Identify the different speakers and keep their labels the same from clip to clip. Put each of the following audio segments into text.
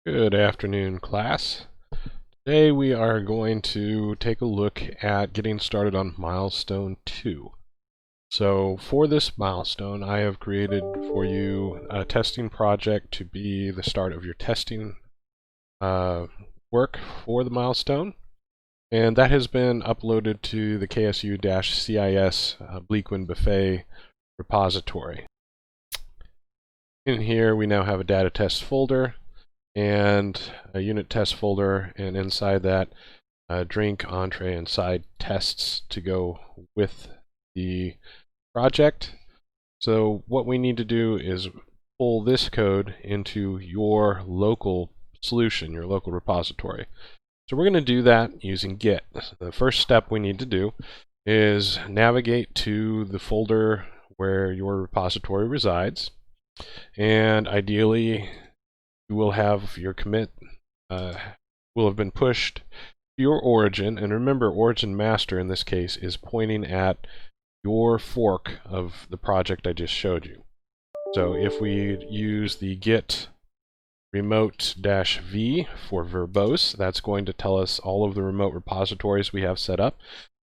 Speaker 1: Good afternoon, class. Today we are going to take a look at getting started on milestone 2. So for this milestone, I have created for you a testing project to be the start of your testing work for the milestone. And that has been uploaded to the KSU-CIS Bleakwind Buffet repository. In here we now have a data test folder and a unit test folder, and inside that drink, entree, and side tests to go with the project. So what we need to do is pull this code into your local solution, your local repository. So we're going to do that using Git. The first step we need to do is navigate to the folder where your repository resides, and ideally you will have your commit will have been pushed to your origin, and remember, origin master in this case is pointing at your fork of the project I just showed you. So if we use the git remote-v for verbose, that's going to tell us all of the remote repositories we have set up.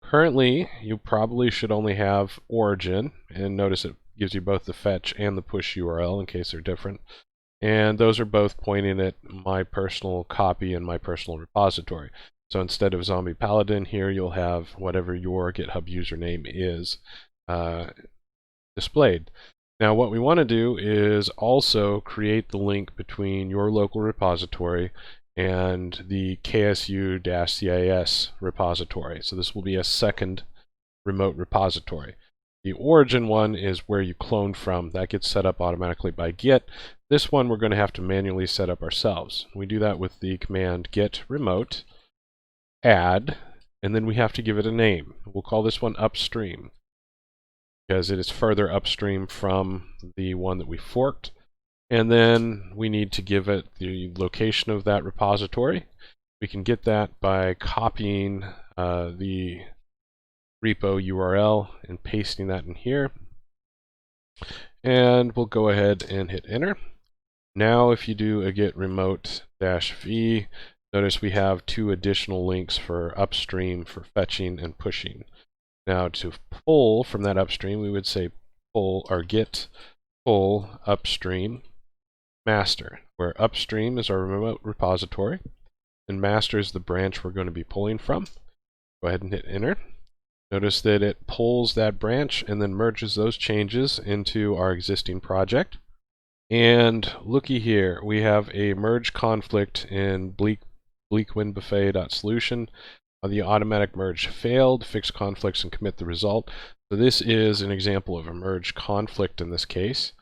Speaker 1: Currently, you probably should only have origin, and notice it gives you both the fetch and the push URL in case they're different. And those are both pointing at my personal copy and my personal repository. So instead of Zombie Paladin here, you'll have whatever your GitHub username is displayed. Now what we want to do is also create the link between your local repository and the KSU-CIS repository. So this will be a second remote repository. The origin one is where you clone from. That gets set up automatically by Git. This one we're going to have to manually set up ourselves. We do that with the command git remote add, and then we have to give it a name. We'll call this one upstream because it is further upstream from the one that we forked. And then we need to give it the location of that repository. We can get that by copying the repo URL and pasting that in here. And we'll go ahead and hit enter. Now if you do a git remote-v, notice we have two additional links for upstream for fetching and pushing. Now to pull from that upstream, we would say pull or git pull upstream master, where upstream is our remote repository and master is the branch we're going to be pulling from. Go ahead and hit enter. Notice that it pulls that branch and then merges those changes into our existing project. And looky here, we have a merge conflict in bleakwindbuffet.solution. The automatic merge failed, fix conflicts and commit the result. So this is an example of a merge conflict in this case.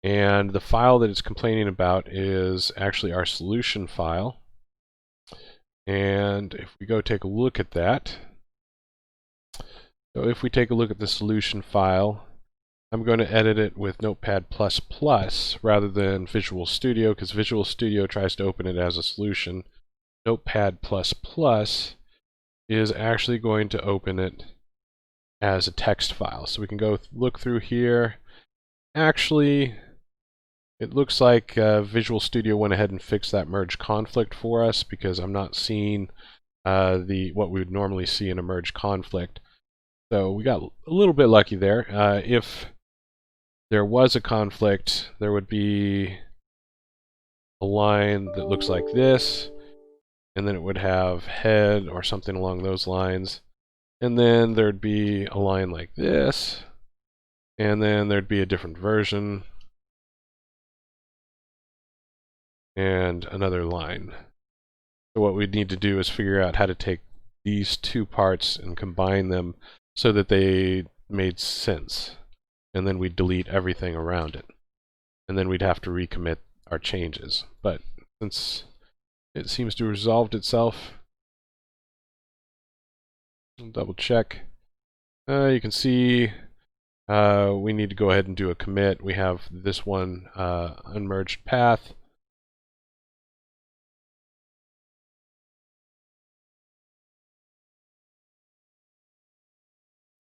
Speaker 1: And the file that it's complaining about is actually our solution file. And if we go take a look at that, so if we take a look at the solution file, I'm going to edit it with Notepad++ rather than Visual Studio, because Visual Studio tries to open it as a solution. Notepad++ is actually going to open it as a text file. So we can go look through here. Actually, it looks like Visual Studio went ahead and fixed that merge conflict for us, because I'm not seeing what we would normally see in a merge conflict. So we got a little bit lucky there. If there was a conflict, there would be a line that looks like this, and then it would have head or something along those lines, and then there'd be a line like this, and then there'd be a different version, and another line. So what we'd need to do is figure out how to take these two parts and combine them so that they made sense. And then we'd delete everything around it. And then we'd have to recommit our changes. But since it seems to have resolved itself, I'll double check. You can see we need to go ahead and do a commit. We have this one unmerged path.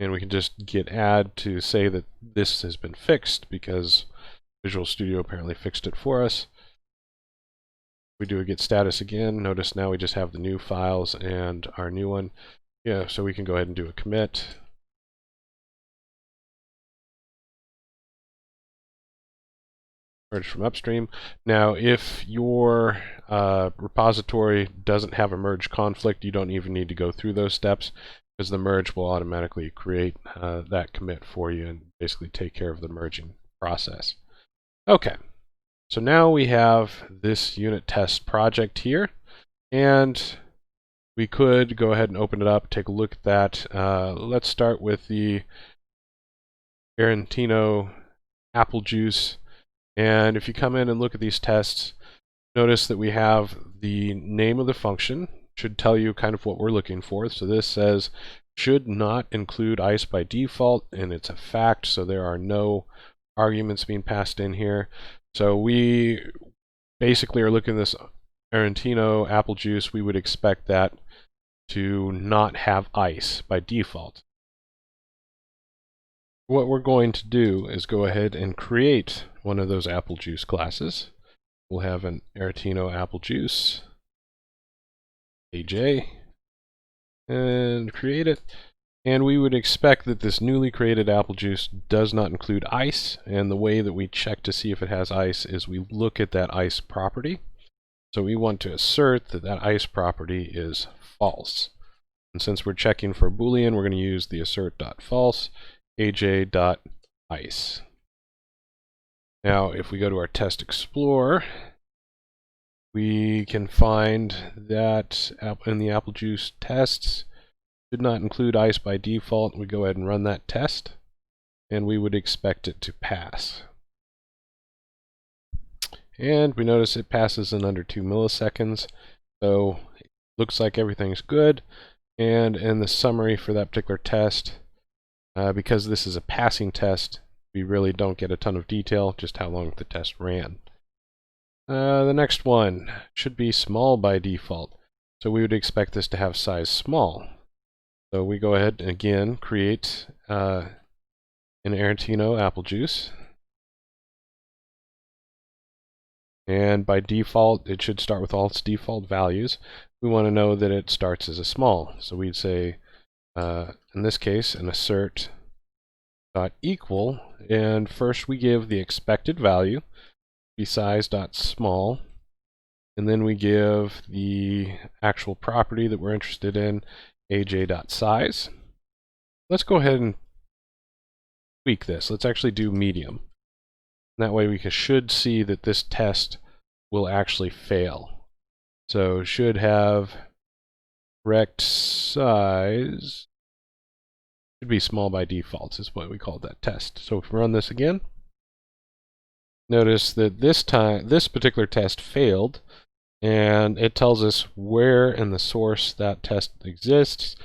Speaker 1: And we can just git add to say that this has been fixed, because Visual Studio apparently fixed it for us. We do a get status again. Notice now we just have the new files and our new one. Yeah, so we can go ahead and do a commit. Merge from upstream. Now, if your repository doesn't have a merge conflict, you don't even need to go through those steps, because the merge will automatically create that commit for you and basically take care of the merging process. Okay, so now we have this unit test project here, and we could go ahead and open it up, take a look at that. Let's start with the AretinoApplejuice. And if you come in and look at these tests, notice that we have the name of the function, should tell you kind of what we're looking for. So this says should not include ICE by default, and it's a fact, so there are no arguments being passed in here. So we basically are looking at this AretinoApplejuice. We would expect that to not have ICE by default. What we're going to do is go ahead and create one of those Applejuice classes. We'll have an AretinoApplejuice AJ and create it. And we would expect that this newly created Applejuice does not include ICE, and the way that we check to see if it has ICE is we look at that ICE property. So we want to assert that that ICE property is false. And since we're checking for Boolean, we're going to use the assert.false aj.ice. Now, if we go to our test explorer, we can find that in the Applejuice tests did not include ICE by default. We go ahead and run that test, and we would expect it to pass. And we notice it passes in under 2 milliseconds, so it looks like everything's good. And in the summary for that particular test, because this is a passing test, we really don't get a ton of detail, just how long the test ran. The next one should be small by default, so we would expect this to have size small. So we go ahead and again create an AretinoApplejuice, and by default it should start with all its default values. We want to know that it starts as a small, so we'd say in this case an assert dot equal, and first we give the expected value, be size dot small, and then we give the actual property that we're interested in, aj dot size. Let's go ahead and tweak this. Let's actually do medium. That way we should see that this test will actually fail. So should have correct size, should be small by default is what we call that test. So if we run this again, notice that this particular test failed, and it tells us where in the source that test exists,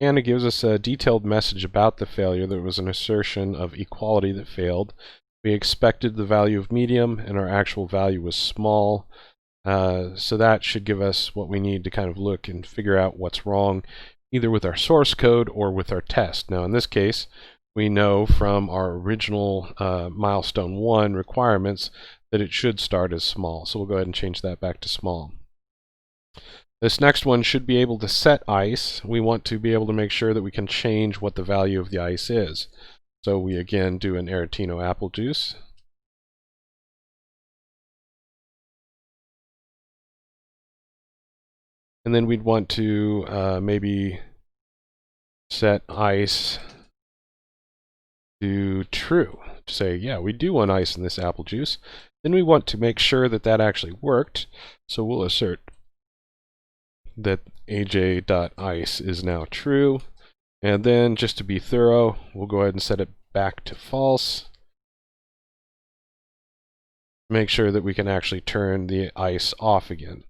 Speaker 1: and it gives us a detailed message about the failure. There was an assertion of equality that failed. We expected the value of medium, and our actual value was small. So that should give us what we need to kind of look and figure out what's wrong, either with our source code or with our test. Now in this case, we know from our original milestone 1 requirements that it should start as small. So we'll go ahead and change that back to small. This next one should be able to set ICE. We want to be able to make sure that we can change what the value of the ICE is. So we again do an AretinoApplejuice. And then we'd want to maybe set ICE to true, to say, yeah, we do want ICE in this Applejuice. Then we want to make sure that that actually worked, so we'll assert that aj.ice is now true, and then just to be thorough, we'll go ahead and set it back to false. Make sure that we can actually turn the ICE off again.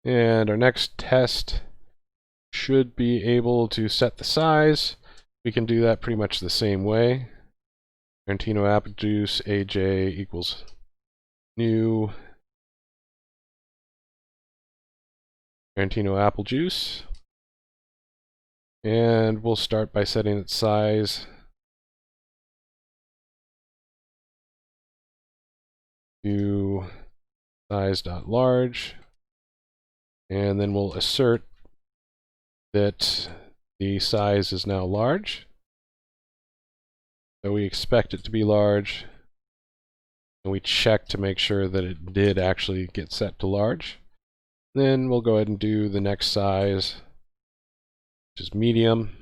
Speaker 1: And our next test should be able to set the size. We can do that pretty much the same way. AretinoApplejuice aj equals new AretinoApplejuice. And we'll start by setting its size to size.large, and then we'll assert that the size is now large. So we expect it to be large, and we check to make sure that it did actually get set to large. Then we'll go ahead and do the next size, which is medium.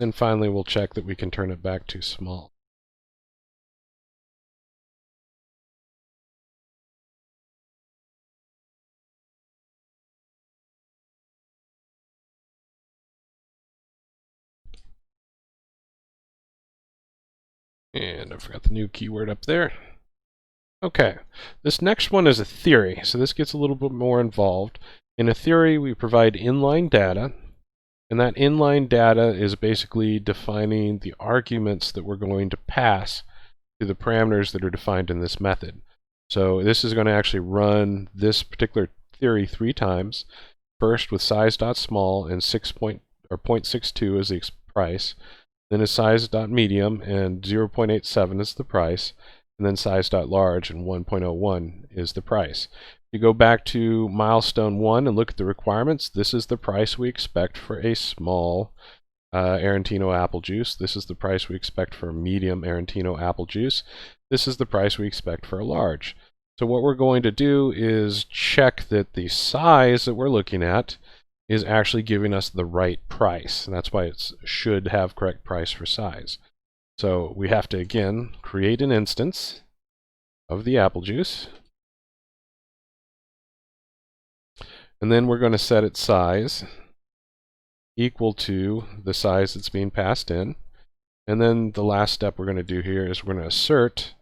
Speaker 1: And finally, we'll check that we can turn it back to small. And I forgot the new keyword up there. Okay, this next one is a theory, so this gets a little bit more involved. In a theory, we provide inline data, and that inline data is basically defining the arguments that we're going to pass to the parameters that are defined in this method. So this is going to actually run this particular theory 3 times. First with size.small and 0.62 as the price, then is size.medium and 0.87 is the price, and then size.large and 1.01 is the price. If you go back to milestone 1 and look at the requirements, this is the price we expect for a small AretinoApplejuice. This is the price we expect for a medium AretinoApplejuice. This is the price we expect for a large. So what we're going to do is check that the size that we're looking at is actually giving us the right price. And that's why it should have correct price for size. So we have to, again, create an instance of the apple juice. And then we're going to set its size equal to the size that's being passed in. And then the last step we're going to do here is we're going to assert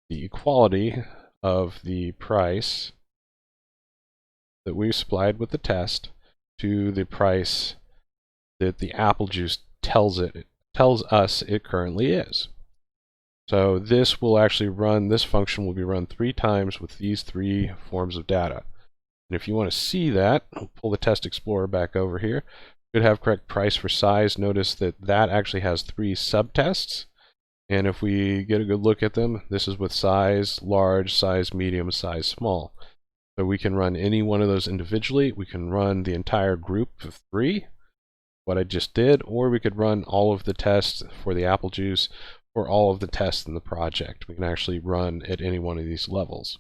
Speaker 1: the equality of the price that we supplied with the test to the price that the apple juice tells us it currently is. So this will actually run, this function will be run 3 times with these 3 forms of data. And if you want to see that, I'll pull the Test Explorer back over here. Should have correct price for size. Notice that that actually has 3 subtests. And if we get a good look at them, this is with size large, size medium, size small. So we can run any one of those individually. We can run the entire group of 3, what I just did, or we could run all of the tests for the apple juice or all of the tests in the project. We can actually run at any one of these levels.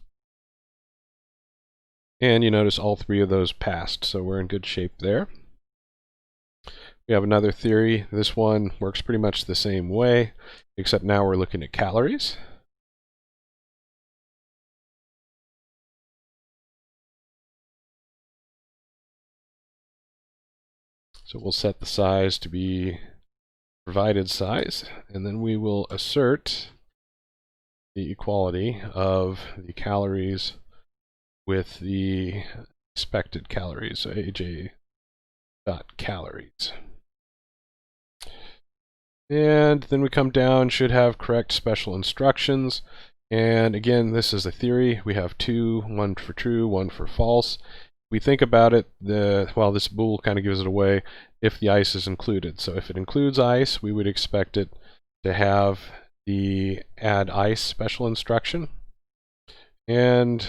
Speaker 1: And you notice all 3 of those passed, so we're in good shape there. We have another theory. This one works pretty much the same way, except now we're looking at calories. So we'll set the size to be provided size, and then we will assert the equality of the calories with the expected calories, so aj.calories. And then we come down, should have correct special instructions. And again, this is a theory. We have 2, 1 for true, 1 for false. If we think about it, well, this bool kind of gives it away if the ice is included. So if it includes ice, we would expect it to have the add ice special instruction. And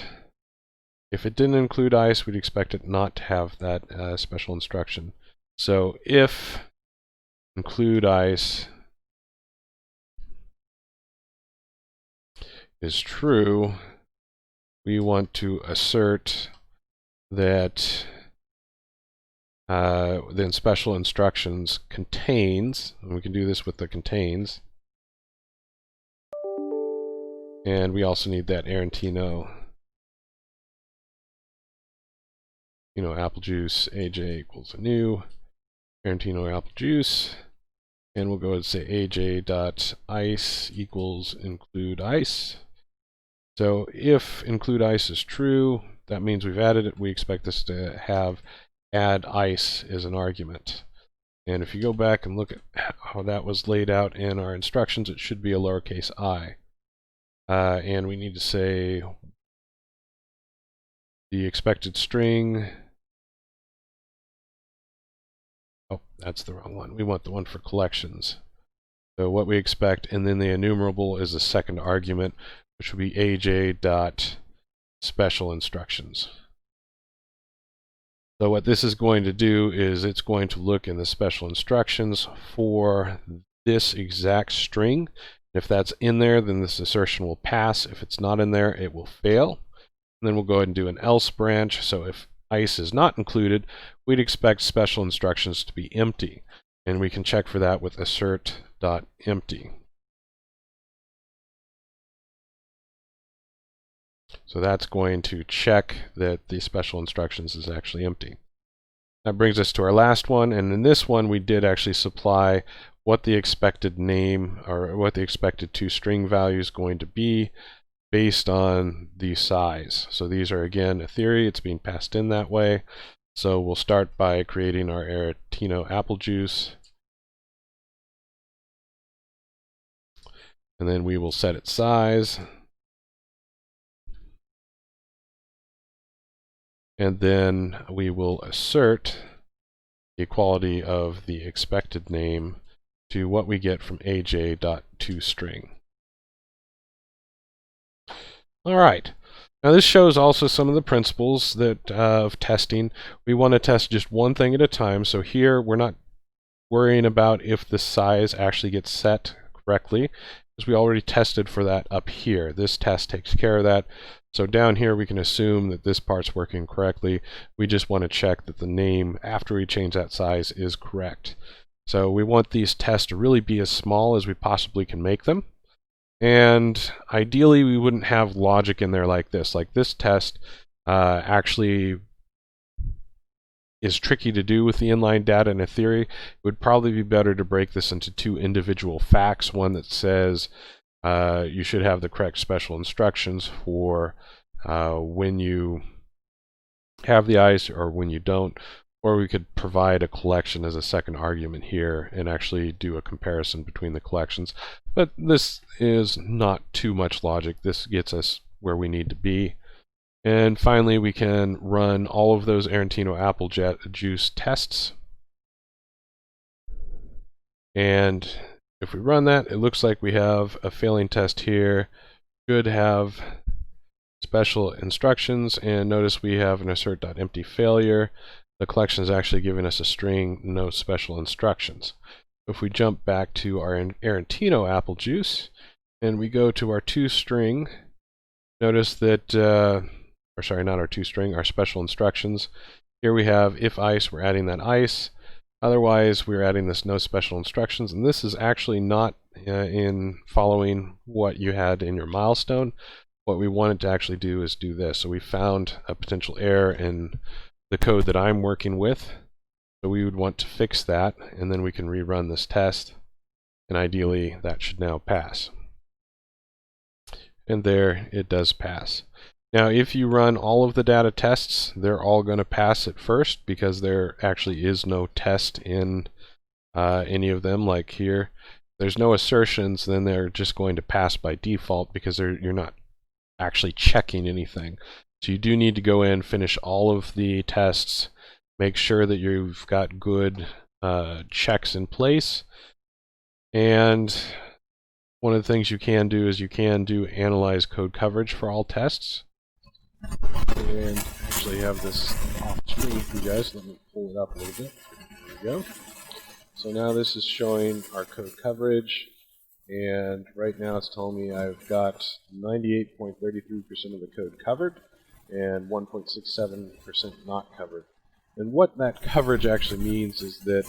Speaker 1: if it didn't include ice, we'd expect it not to have that special instruction. So if include ice is true, we want to assert that then special instructions contains, and we can do this with the contains, and we also need that Aretino, Applejuice AJ equals a new AretinoApplejuice, and we'll go ahead and say aj.ice equals include ice. So if include ice is true, that means we've added it. We expect this to have add ice as an argument. And if you go back and look at how that was laid out in our instructions, it should be a lowercase I. And we need to say the expected string. Oh, that's the wrong one. We want the one for collections. So what we expect, and then the enumerable is the second argument, which would be aj.special instructions. So what this is going to do is it's going to look in the special instructions for this exact string. If that's in there, then this assertion will pass. If it's not in there, it will fail. And then we'll go ahead and do an else branch. So if ice is not included, we'd expect special instructions to be empty. And we can check for that with assert.empty. So that's going to check that the special instructions is actually empty. That brings us to our last one, and in this one we did actually supply what the expected name or what the expected toString value is going to be based on the size. So these are again a theory, it's being passed in that way. So we'll start by creating our AretinoApplejuice, and then we will set its size. And then we will assert the equality of the expected name to what we get from aj.toString. All right. Now this shows also some of the principles that of testing. We want to test just one thing at a time. So here we're not worrying about if the size actually gets set correctly, because we already tested for that up here. This test takes care of that. So down here we can assume that this part's working correctly. We just want to check that the name after we change that size is correct. So we want these tests to really be as small as we possibly can make them. And ideally we wouldn't have logic in there like this. Like this test actually is tricky to do with the inline data in a theory. It would probably be better to break this into two individual facts. One that says you should have the correct special instructions for when you have the ice or when you don't, or we could provide a collection as a second argument here and actually do a comparison between the collections. But this is not too much logic. This gets us where we need to be. And finally, we can run all of those AretinoApplejuice tests. And if we run that, it looks like we have a failing test here. Should have special instructions, and notice we have an assert.empty failure. The collection is actually giving us a string, no special instructions. If we jump back to our AretinoApplejuice and we go to our toString, notice that, or sorry, not our toString, our special instructions. Here we have if ice, we're adding that ice. Otherwise, we're adding this no special instructions, and this is actually not in following what you had in your milestone. What we wanted to actually do is do this. So we found a potential error in the code that I'm working with. So we would want to fix that, and then we can rerun this test, and ideally that should now pass. And there it does pass. Now if you run all of the data tests, they're all going to pass at first because there actually is no test in any of them. Like here, there's no assertions, then they're just going to pass by default because you're not actually checking anything. So you do need to go in, finish all of the tests, make sure that you've got good checks in place. And one of the things you can do is you can do analyze code coverage for all tests. And actually have this off screen for you guys. Let me pull it up a little bit. There we go. So now this is showing our code coverage. And right now it's telling me I've got 98.33% of the code covered and 1.67% not covered. And what that coverage actually means is that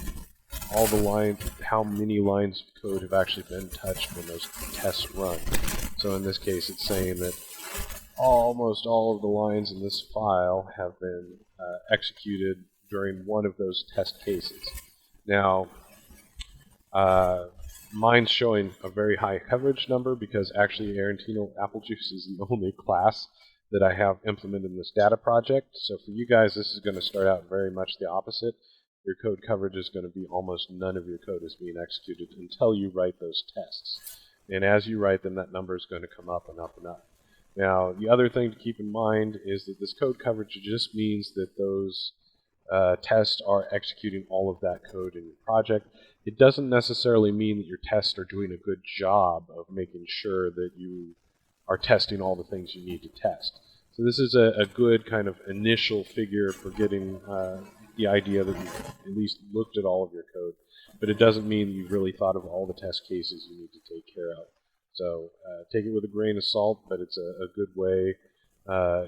Speaker 1: all the lines, how many lines of code have actually been touched when those tests run. So in this case it's saying that almost all of the lines in this file have been executed during one of those test cases. Now, mine's showing a very high coverage number because actually AretinoApplejuice is the only class that I have implemented in this data project. So for you guys, this is going to start out very much the opposite. Your code coverage is going to be almost none of your code is being executed until you write those tests. And as you write them, that number is going to come up and up and up. Now, the other thing to keep in mind is that this code coverage just means that those tests are executing all of that code in your project. It doesn't necessarily mean that your tests are doing a good job of making sure that you are testing all the things you need to test. So this is a good kind of initial figure for getting the idea that you've at least looked at all of your code, but it doesn't mean that you've really thought of all the test cases you need to take care of. So take it with a grain of salt, but it's a good way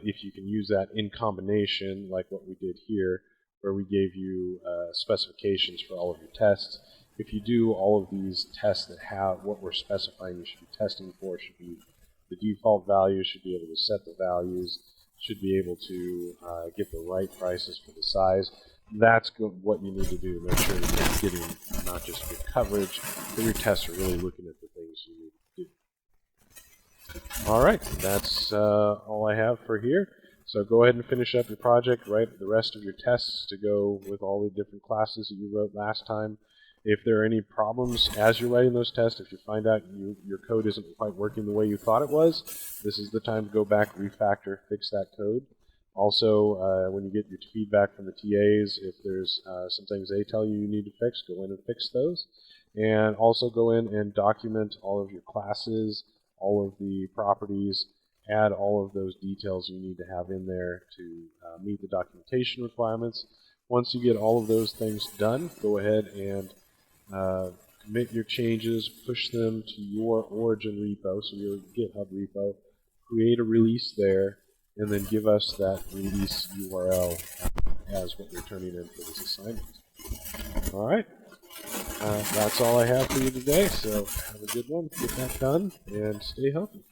Speaker 1: if you can use that in combination, like what we did here, where we gave you specifications for all of your tests. If you do all of these tests that have what we're specifying you should be testing for, should be the default values, should be able to set the values, should be able to get the right prices for the size. That's what you need to do to make sure that you're getting not just good coverage, but your tests are really looking at the things you need to do. Alright, that's all I have for here. So go ahead and finish up your project, write the rest of your tests to go with all the different classes that you wrote last time. If there are any problems as you're writing those tests, if you find out your code isn't quite working the way you thought it was, this is the time to go back, refactor, fix that code. Also, when you get your feedback from the TAs, if there's some things they tell you need to fix, go in and fix those. And also go in and document all of your classes, all of the properties, add all of those details you need to have in there to meet the documentation requirements. Once you get all of those things done, go ahead and commit your changes, push them to your origin repo, so your GitHub repo, create a release there, and then give us that release URL as what we're turning in for this assignment. Alright, that's all I have for you today, so have a good one, get that done, and stay healthy.